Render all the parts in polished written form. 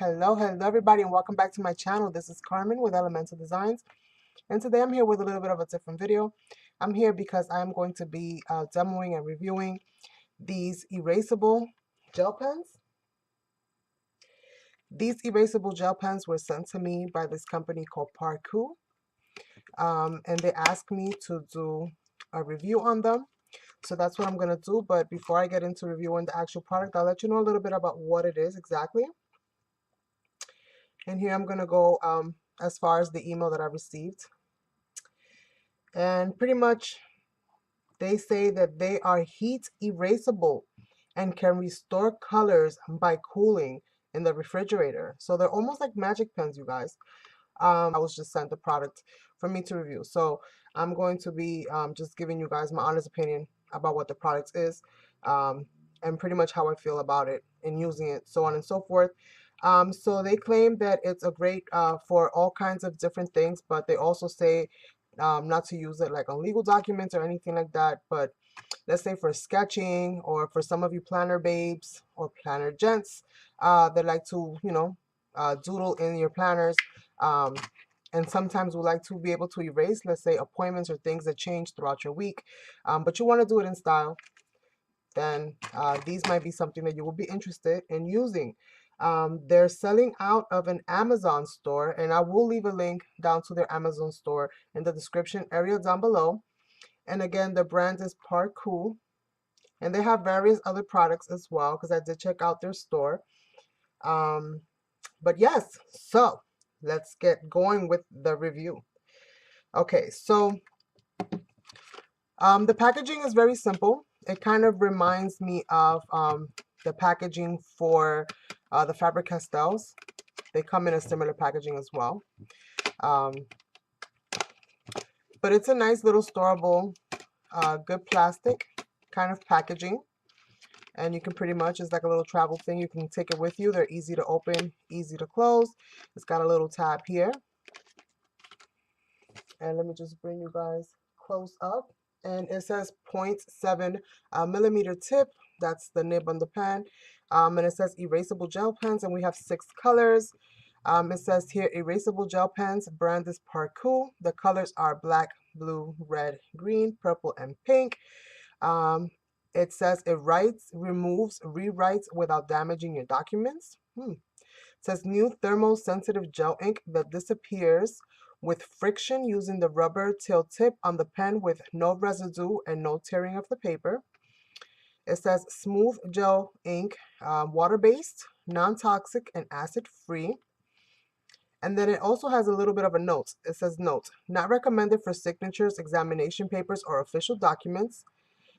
Hello everybody, and welcome back to my channel. This is Carmen with Elemental Designs, and today I'm here with a little bit of a different video. I'm here because I'm going to be demoing and reviewing these erasable gel pens. These erasable gel pens were sent to me by this company called Parkoo, and they asked me to do a review on them. So that's what I'm going to do, but before I get into reviewing the actual product, I'll let you know a little bit about what it is exactly. And here I'm going to go as far as the email that I received. And pretty much they say that they are heat erasable and can restore colors by cooling in the refrigerator. So they're almost like magic pens, you guys. I was just sent the product for me to review. So I'm going to be just giving you guys my honest opinion about what the product is and pretty much how I feel about it and using it, so on and so forth. So they claim that it's a great for all kinds of different things, but they also say not to use it like on legal documents or anything like that. But let's say for sketching, or for some of you planner babes or planner gents that like to, doodle in your planners. And sometimes we like to be able to erase, let's say, appointments or things that change throughout your week, but you want to do it in style, then these might be something that you will be interested in using. They're selling out of an Amazon store, and I will leave a link down to their Amazon store in the description area down below. And again, the brand is Parkoo, and they have various other products as well, because I did check out their store. But yes, so let's get going with the review. Okay, so the packaging is very simple. It kind of reminds me of the packaging for the Faber-Castells. They come in a similar packaging as well. But it's a nice little storable, good plastic kind of packaging. And you can pretty much, it's like a little travel thing. You can take it with you. They're easy to open, easy to close. It's got a little tab here. And let me just bring you guys close up. And it says 0.7 millimeter tip. That's the nib on the pen. And it says erasable gel pens, and we have 6 colors. It says here erasable gel pens, brand is Parkoo. The colors are black, blue, red, green, purple, and pink. It says it writes, removes, rewrites without damaging your documents. It says new thermosensitive gel ink that disappears with friction using the rubber tail tip on the pen with no residue and no tearing of the paper. It says smooth gel ink, water-based, non-toxic, and acid-free. And then it also has a little bit of a note. It says note, not recommended for signatures, examination papers, or official documents.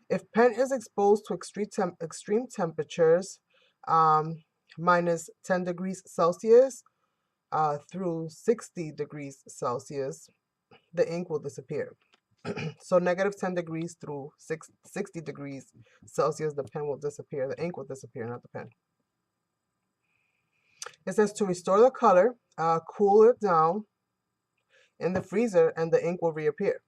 If pen is exposed to extreme temperatures, minus 10 degrees Celsius through 60 degrees Celsius, the ink will disappear. So negative 10 degrees through 60 degrees Celsius, the pen will disappear. The ink will disappear, not the pen. It says to restore the color, cool it down in the freezer and the ink will reappear.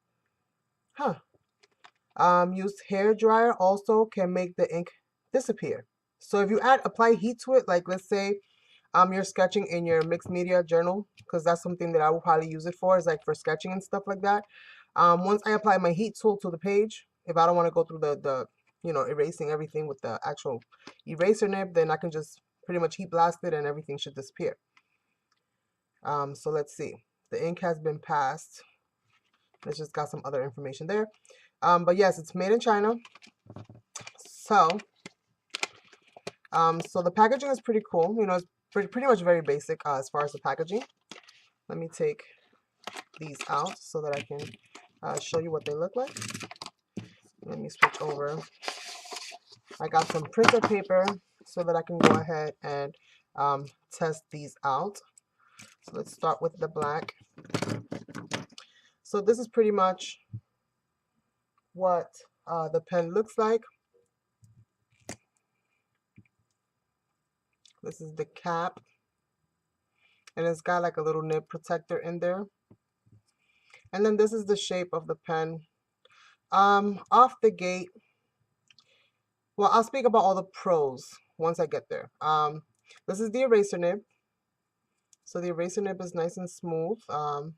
Used hair dryer also can make the ink disappear. So if you apply heat to it, like let's say you're sketching in your mixed media journal, because that's something that I will probably use it for, is like for sketching and stuff like that. Once I apply my heat tool to the page, if I don't want to go through the erasing everything with the actual eraser nib, then I can just pretty much heat blast it and everything should disappear. So let's see. The ink has been passed. It's just got some other information there. But yes, it's made in China. So the packaging is pretty cool. It's pretty much very basic as far as the packaging. Let me take these out so that I can show you what they look like. Let me switch over. I got some printer paper so that I can go ahead and test these out. So let's start with the black. So this is pretty much what the pen looks like. This is the cap, and it's got like a little nib protector in there. And then this is the shape of the pen. Off the gate, well, I'll speak about all the pros once I get there. This is the eraser nib. So the eraser nib is nice and smooth. And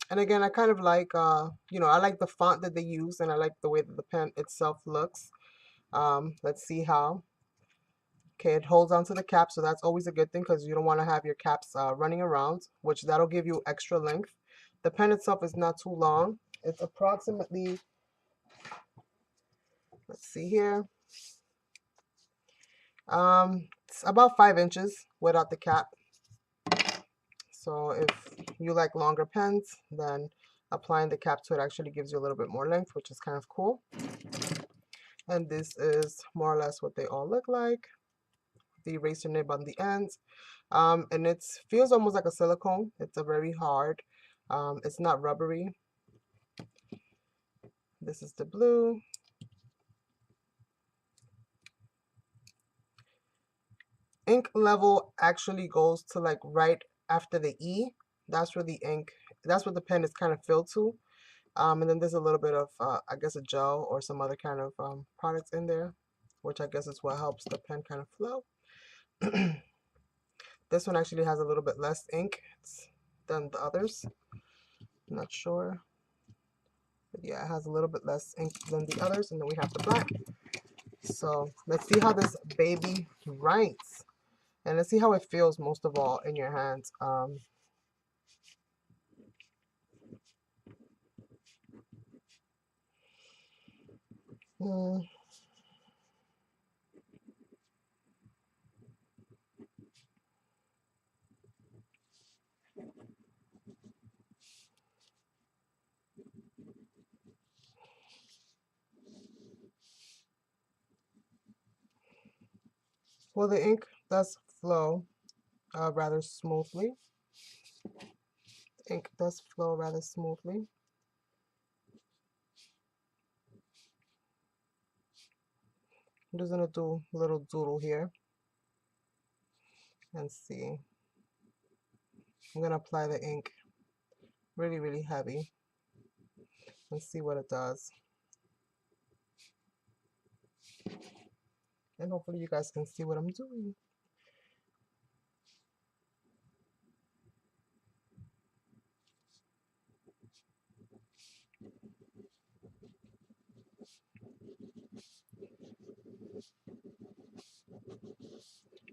again, I kind of like, you know, I like the font that they use, and I like the way that the pen itself looks. Let's see how. Okay, it holds onto the cap, so that's always a good thing because you don't want to have your caps running around, which that'll give you extra length. The pen itself is not too long. It's approximately, let's see here, it's about 5 inches without the cap. So if you like longer pens, then applying the cap to it actually gives you a little bit more length, which is kind of cool. And this is more or less what they all look like. The eraser nib on the ends. And it feels almost like a silicone. It's a very hard. It's not rubbery. This is the blue. Ink level actually goes to like right after the E. That's where the ink, that's what the pen is kind of filled to. And then there's a little bit of, I guess, a gel or some other kind of products in there, which I guess is what helps the pen kind of flow. This one actually has a little bit less ink than the others. I'm not sure. But yeah, it has a little bit less ink than the others. And then we have the black. So let's see how this baby writes. And let's see how it feels most of all in your hands. Hmm. Well, the ink does flow rather smoothly. The ink does flow rather smoothly. I'm just gonna do a little doodle here and see. I'm gonna apply the ink really, really heavy and see what it does. And hopefully you guys can see what I'm doing.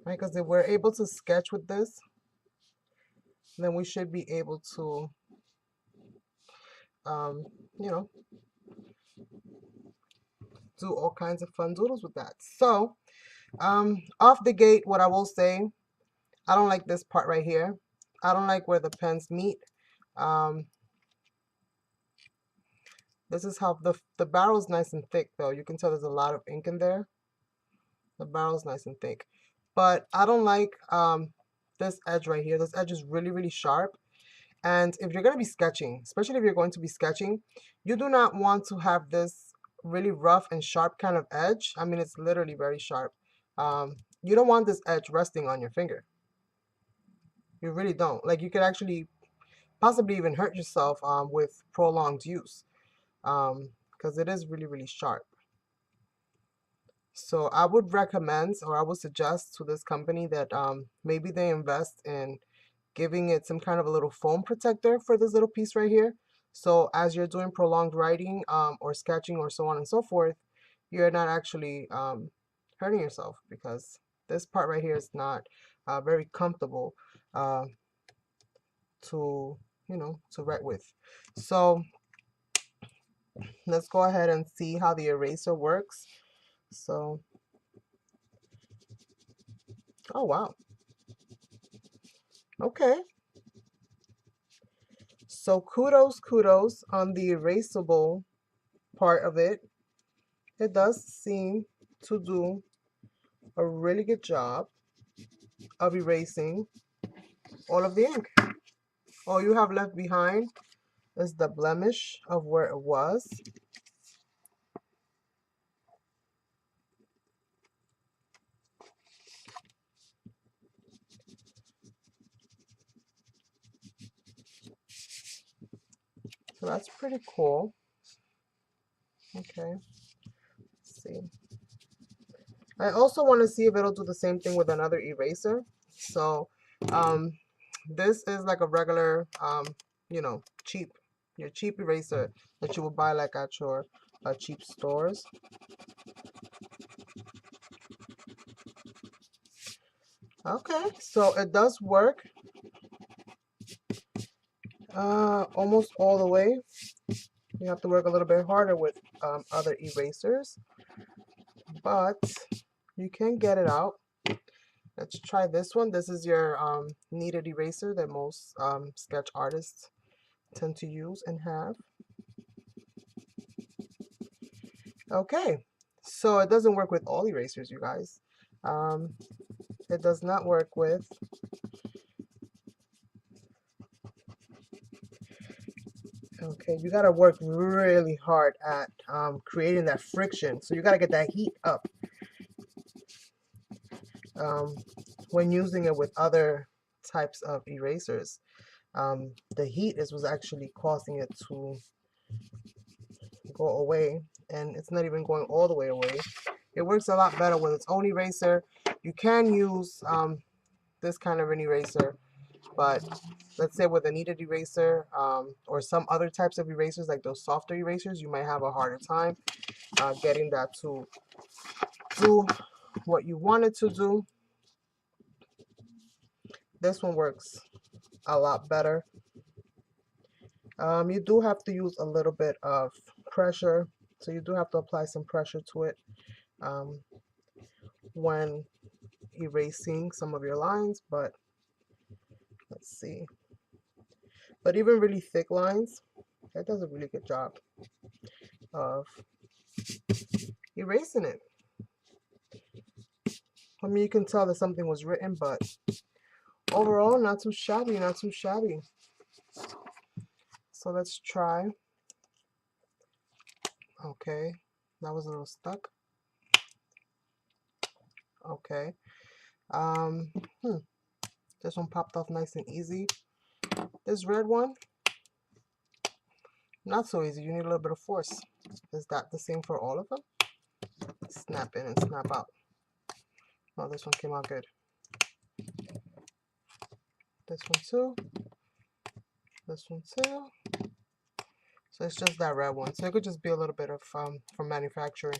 Right, because if we're able to sketch with this, then we should be able to, um, you know, do all kinds of fun doodles with that. So, off the gate, what I will say, I don't like this part right here. I don't like where the pens meet. Um, this is how the barrel is nice and thick though. You can tell there's a lot of ink in there. The barrel is nice and thick. But I don't like this edge right here. This edge is really, really sharp. And if you're going to be sketching, especially if you're going to be sketching, you do not want to have this really rough and sharp kind of edge. I mean, it's literally very sharp. You don't want this edge resting on your finger. You really don't. Like, you could actually possibly even hurt yourself with prolonged use because it is really, really sharp. So I would recommend, or I would suggest to this company that maybe they invest in giving it some kind of a little foam protector for this little piece right here. So as you're doing prolonged writing or sketching or so on and so forth, you're not actually hurting yourself, because this part right here is not very comfortable to, you know, to write with. So let's go ahead and see how the eraser works. So, oh wow. Okay. So kudos on the erasable part of it. It does seem to do a really good job of erasing all of the ink. All you have left behind is the blemish of where it was. So that's pretty cool. Okay, let's see. I also want to see if it'll do the same thing with another eraser. So um, this is like a regular, you know, your cheap eraser that you will buy like at your cheap stores. Okay, so it does work almost all the way. You have to work a little bit harder with other erasers, but you can get it out. Let's try this one. This is your kneaded eraser that most sketch artists tend to use and have. Okay, so it doesn't work with all erasers, you guys. It does not work with okay, you got to work really hard at creating that friction. So you got to get that heat up um, when using it with other types of erasers. The heat is was actually causing it to go away, and it's not even going all the way away. It works a lot better with its own eraser. You can use this kind of an eraser, but let's say with a kneaded eraser or some other types of erasers like those softer erasers, you might have a harder time getting that to do what you want it to do. This one works a lot better. You do have to use a little bit of pressure, so you do have to apply some pressure to it when erasing some of your lines, but let's see. But even really thick lines, it does a really good job of erasing it. I mean, you can tell that something was written, but overall, not too shabby, not too shabby. So let's try. Okay, that was a little stuck. Okay. Um, hmm. This one popped off nice and easy. This red one, not so easy. You need a little bit of force. Is that the same for all of them? Snap in and snap out. Oh, this one came out good. This one too. This one too. So it's just that red one. So it could just be a little bit of from manufacturing.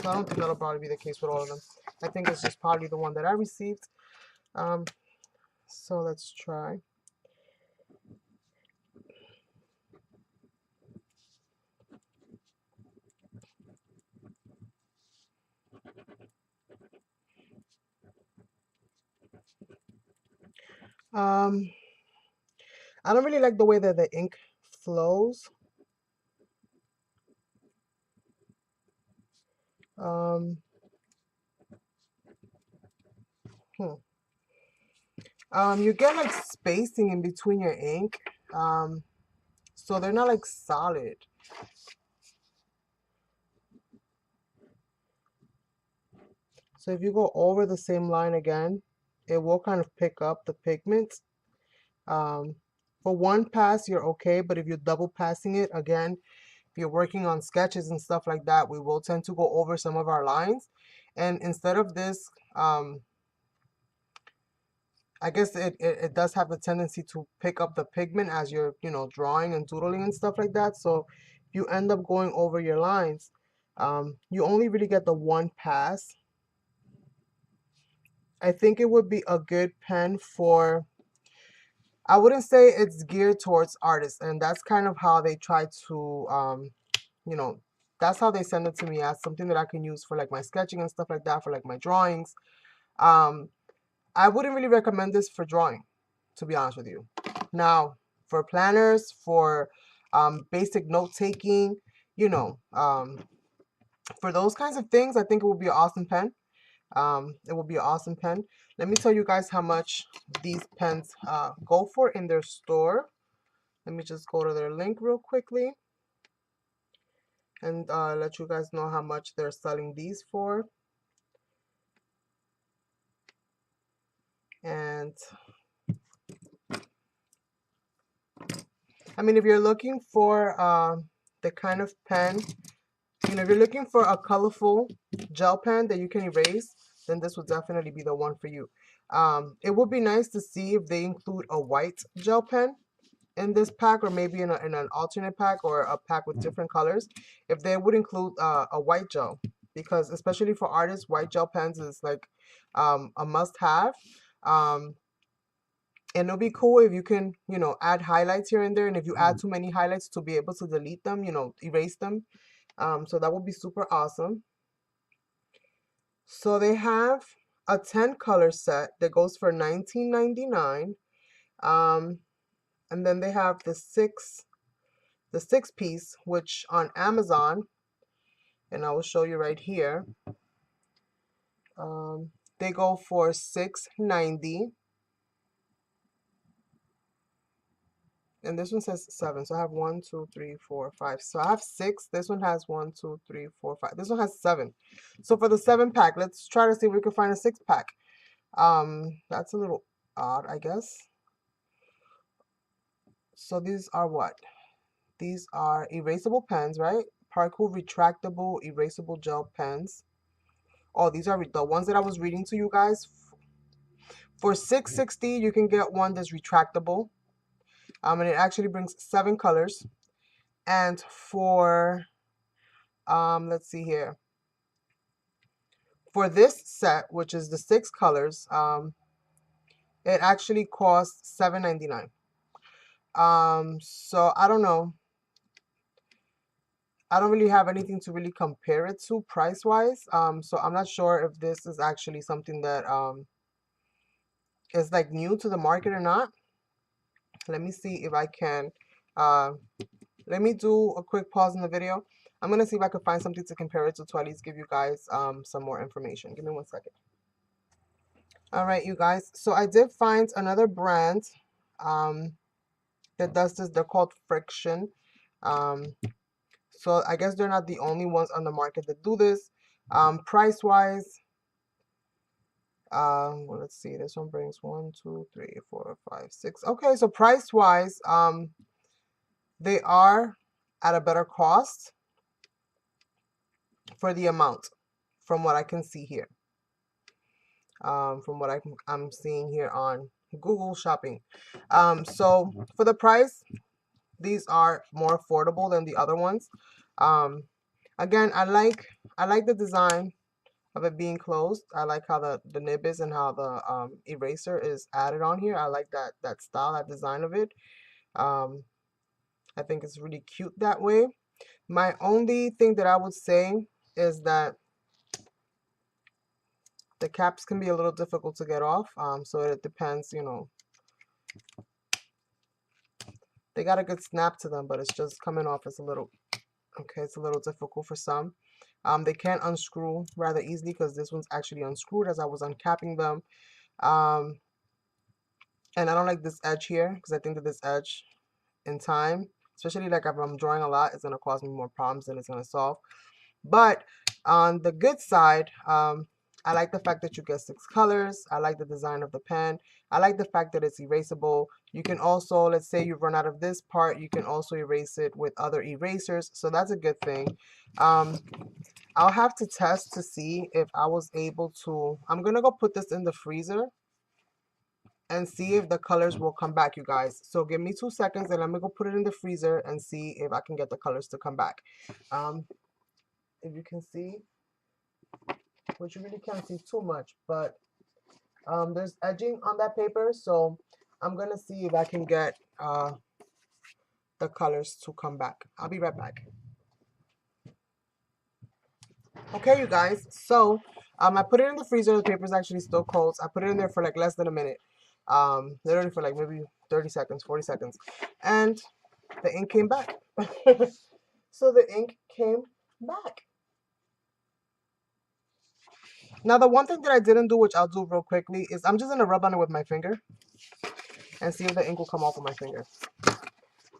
So I don't think that'll probably be the case with all of them. I think it's just probably the one that I received. So let's try. I don't really like the way that the ink flows. Um, you get like spacing in between your ink. So they're not like solid. So if you go over the same line again, it will kind of pick up the pigment. For one pass, you're okay, but if you're double passing it, again, if you're working on sketches and stuff like that, we will tend to go over some of our lines. And instead of this, I guess it does have the tendency to pick up the pigment as you're, you know, drawing and doodling and stuff like that. So if you end up going over your lines, you only really get the one pass. I think it would be a good pen for, I wouldn't say it's geared towards artists, and that's kind of how they try to, you know, that's how they send it to me as something that I can use for like my sketching and stuff like that, for like my drawings. I wouldn't really recommend this for drawing, to be honest with you. Now, for planners, for basic note taking, you know, for those kinds of things, I think it would be an awesome pen. It will be an awesome pen. Let me tell you guys how much these pens go for in their store. Let me just go to their link real quickly and let you guys know how much they're selling these for. And I mean, if you're looking for the kind of pen, you know, if you're looking for a colorful gel pen that you can erase, then this would definitely be the one for you. It would be nice to see if they include a white gel pen in this pack, or maybe in an alternate pack, or a pack with different colors, if they would include a white gel, because especially for artists, white gel pens is like a must-have. And it'll be cool if you can, you know, add highlights here and there, and if you add too many highlights, to be able to delete them, you know, erase them. So that would be super awesome. So they have a 10 color set that goes for $19.99. And then they have the six piece, which on Amazon, and I will show you right here, they go for $6.90. And this one says 7, so I have 1, 2, 3, 4, 5. So I have 6. This one has 1, 2, 3, 4, 5. This one has 7. So for the 7-pack, let's try to see if we can find a 6-pack. That's a little odd, I guess. So these are what? These are erasable pens, right? Parkoo retractable erasable gel pens. Oh, these are the ones that I was reading to you guys. For $6.60, you can get one that's retractable. And it actually brings 7 colors. And for let's see here. For this set, which is the 6 colors, it actually costs $7.99. So I don't know. I don't really have anything to really compare it to price-wise. So I'm not sure if this is actually something that is like new to the market or not. Let me see if I can. Let me do a quick pause in the video. I'm gonna see if I can find something to compare it to at least give you guys some more information. Give me 1 second. All right, you guys. So I did find another brand that does this. They're called Friction. So I guess they're not the only ones on the market that do this. Price-wise, well, let's see. This one brings 1, 2, 3, 4, 5, 6. Okay, so price-wise, they are at a better cost for the amount, from what I can see here. From what I'm seeing here on Google Shopping. So for the price, these are more affordable than the other ones. Again, I like the design of it being closed. I like how the nib is, and how the eraser is added on here. I like that style, that design of it. I think it's really cute that way. My only thing that I would say is that the caps can be a little difficult to get off. So it depends, you know. They got a good snap to them, but it's just coming off as a little, okay, it's a little difficult for some. They can unscrew rather easily, because this one's actually unscrewed as I was uncapping them. And I don't like this edge here, because I think that this edge in time, especially like if I'm drawing a lot, it's going to cause me more problems than it's going to solve. But on the good side, I like the fact that you get 6 colors. I like the design of the pen. I like the fact that it's erasable. You can also, let's say you run out of this part, you can also erase it with other erasers. So that's a good thing. I'll have to test to see if I was able to, I'm going to go put this in the freezer and see if the colors will come back, you guys. So give me 2 seconds, and I'm going to go put it in the freezer and see if I can get the colors to come back. If you can see, which you really can't see too much, but there's edging on that paper, so I'm going to see if I can get the colors to come back. I'll be right back. Okay, you guys, so I put it in the freezer. The paper is actually still cold. I put it in there for like less than a minute, literally for like maybe 30 seconds, 40 seconds, and the ink came back. So the ink came back. Now, the one thing that I didn't do, which I'll do real quickly, is I'm just going to rub on it with my finger and see if the ink will come off of my finger.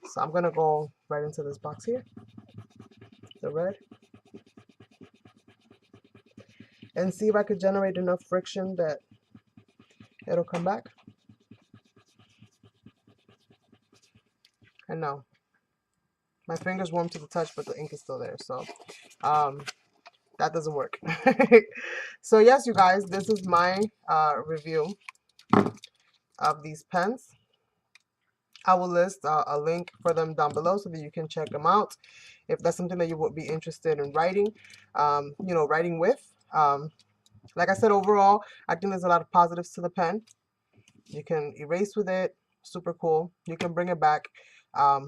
So I'm going to go right into this box here, the red, and see if I could generate enough friction that it'll come back. And no, My finger's warm to the touch, but the ink is still there. So that doesn't work. So yes, you guys, this is my review of these pens. I will list a link for them down below so that you can check them out if that's something that you would be interested in writing, writing with. Like I said, overall, I think there's a lot of positives to the pen. You can erase with it, super cool. You can bring it back,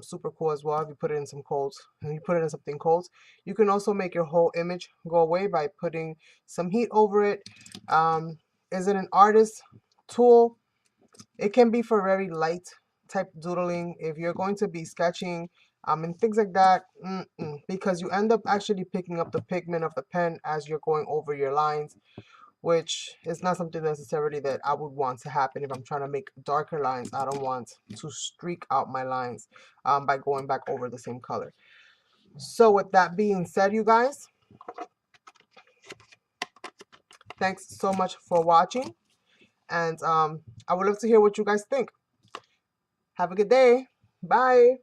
super cool as well if you put it in some colds. And you put it in something cold. You can also make your whole image go away by putting some heat over it. Is it an artist tool? It can be for very light type doodling if you're going to be sketching and things like that, because you end up actually picking up the pigment of the pen as you're going over your lines, which is not something necessarily that I would want to happen if I'm trying to make darker lines. I don't want to streak out my lines by going back over the same color. So with that being said, you guys, thanks so much for watching, and I would love to hear what you guys think. Have a good day. Bye.